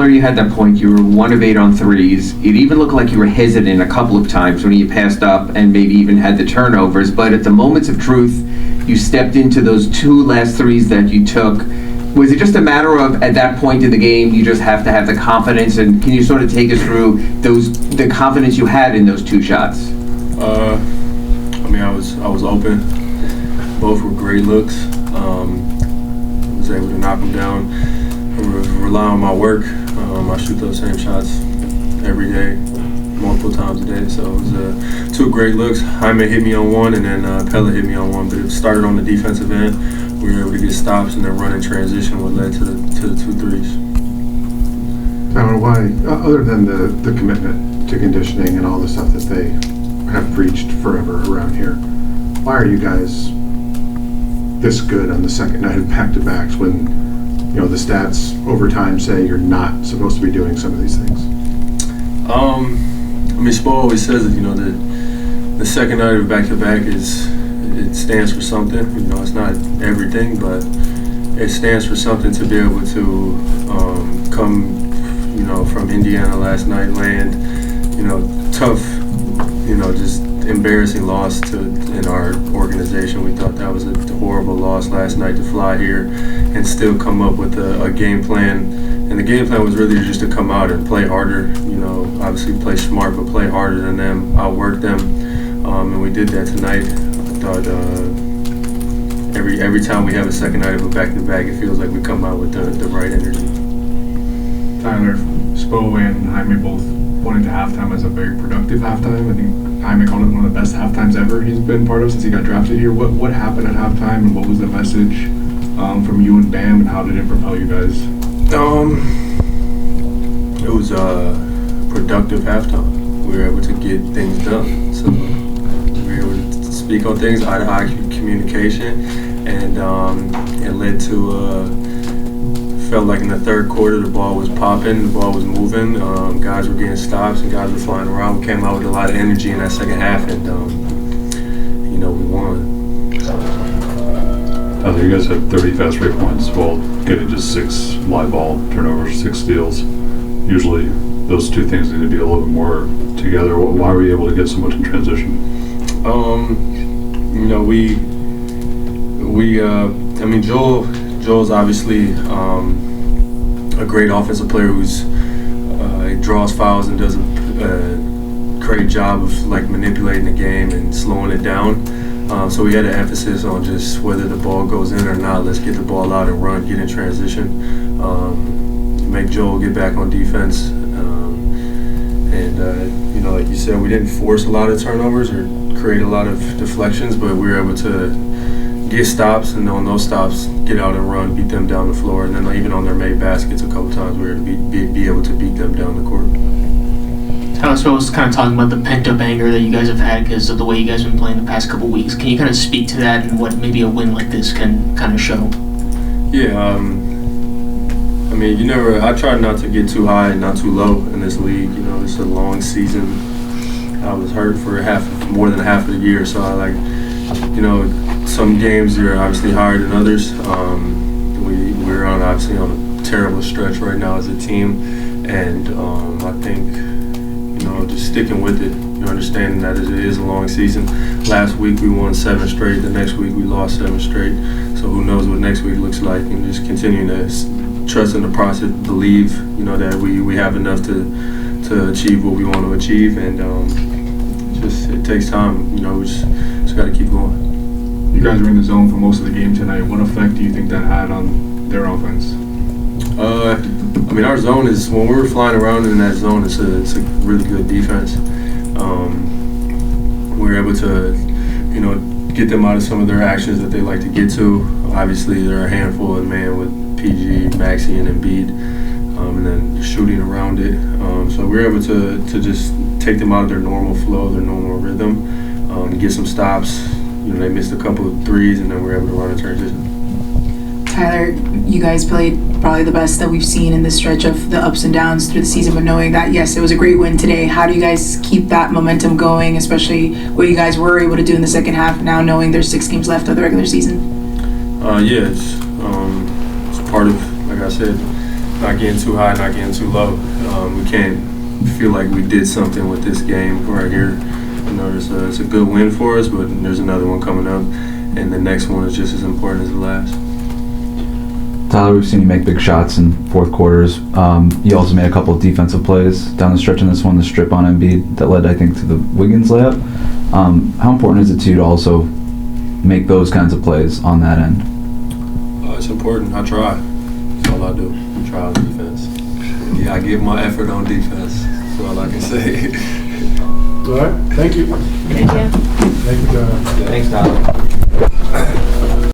Tyler, you had that point. You were 1 of 8 on threes. It even looked like you were hesitant a couple of times when you passed up and maybe even had the turnovers. But at the moments of truth, you stepped into those 2 last threes that you took. Was it just a matter of, at that point in the game, you just have to have the confidence? And can you sort of take us through the confidence you had in those 2 shots? I was open. Both were great looks. I was able to knock them down. Rely on my work. I shoot those same shots every day, multiple times a day. So it was 2 great looks. Jaime hit me on one, and then Pella hit me on one. But it started on the defensive end. We were able to get stops, and then run in transition, what led to the 2 threes. Tyler, why, other than the commitment to conditioning and all the stuff that they have preached forever around here, why are you guys this good on the second night of back-to-backs when, you know, the stats over time say you're not supposed to be doing some of these things? Spo always says that, you know, the second night of back-to-back it stands for something. You know, it's not everything, but it stands for something to be able to come, you know, from Indiana last night, land, you know, tough, you know, just embarrassing loss in our organization. We thought that was a horrible loss last night to fly here and still come up with a game plan. And the game plan was really just to come out and play harder, you know, obviously play smart, but play harder than them, outwork them. And we did that tonight. I thought every time we have a second night of a back-to-back, it feels like we come out with the right energy. Tyler, Spo and Jaime both went into halftime as a very productive halftime. I think Jaime called it one of the best halftimes ever he's been part of since he got drafted here. What happened at halftime, and what was the message from you and Bam, and how did it propel you guys? It was a productive halftime. We were able to get things done. So we were able to speak on things, eye-to-eye communication, and it led to felt like in the third quarter the ball was popping, the ball was moving, guys were getting stops and guys were flying around. We came out with a lot of energy in that second half, and you know, we won. Tyler, you guys had 30 fast break points while getting just 6 live ball turnovers, 6 steals. Usually those 2 things need to be a little bit more together. Why were you able to get so much in transition? You know, I mean, Joel's obviously a great offensive player who's he draws fouls and does a great job of like manipulating the game and slowing it down. So we had an emphasis on just whether the ball goes in or not. Let's get the ball out and run, get in transition, make Joel get back on defense. You know, like you said, we didn't force a lot of turnovers or create a lot of deflections, but we were able to get stops, and on those stops, get out and run, beat them down the floor, and then even on their made baskets a couple times, we were able to be able to beat them down the court. I was kind of talking about the pent-up anger that you guys have had because of the way you guys have been playing the past couple weeks. Can you kind of speak to that and what maybe a win like this can kind of show? Yeah, I mean, I try not to get too high and not too low in this league. You know, it's a long season. I was hurt for more than half of the year, so I like, you know, some games are obviously higher than others. We're obviously on a terrible stretch right now as a team, and I think, you know, just sticking with it, you know, understanding that it is a long season. Last week we won 7 straight. The next week we lost 7 straight. So who knows what next week looks like, and just continuing to trust in the process, believe, you know, that we have enough to achieve what we want to achieve, and it takes time. You know, we just got to keep going. You guys were in the zone for most of the game tonight. What effect do you think that had on their offense? I mean, our zone is, when we were flying around in that zone, it's a really good defense. We were able to, you know, get them out of some of their actions that they like to get to. Obviously, they're a handful of man with PG, Maxey, and Embiid, and then shooting around it. So we were able to just take them out of their normal flow, their normal rhythm, get some stops. You know, they missed a couple of threes, and then we were able to run a transition. Tyler, you guys played probably the best that we've seen in this stretch of the ups and downs through the season, but knowing that, yes, it was a great win today, how do you guys keep that momentum going, especially what you guys were able to do in the second half, now knowing there's 6 games left of the regular season? Yeah, it's part of, like I said, not getting too high, not getting too low. We can't feel like we did something with this game right here. You know, it's a good win for us, but there's another one coming up, and the next one is just as important as the last. Tyler, we've seen you make big shots in fourth quarters. You also made a couple of defensive plays down the stretch in this one, the strip on Embiid that led, I think, to the Wiggins layup. How important is it to you to also make those kinds of plays on that end? It's important. I try. That's all I do. I try on defense. Yeah, I give my effort on defense. That's all I can say. All right, thank you. Thank you. Thank you, John. Thanks, Tyler.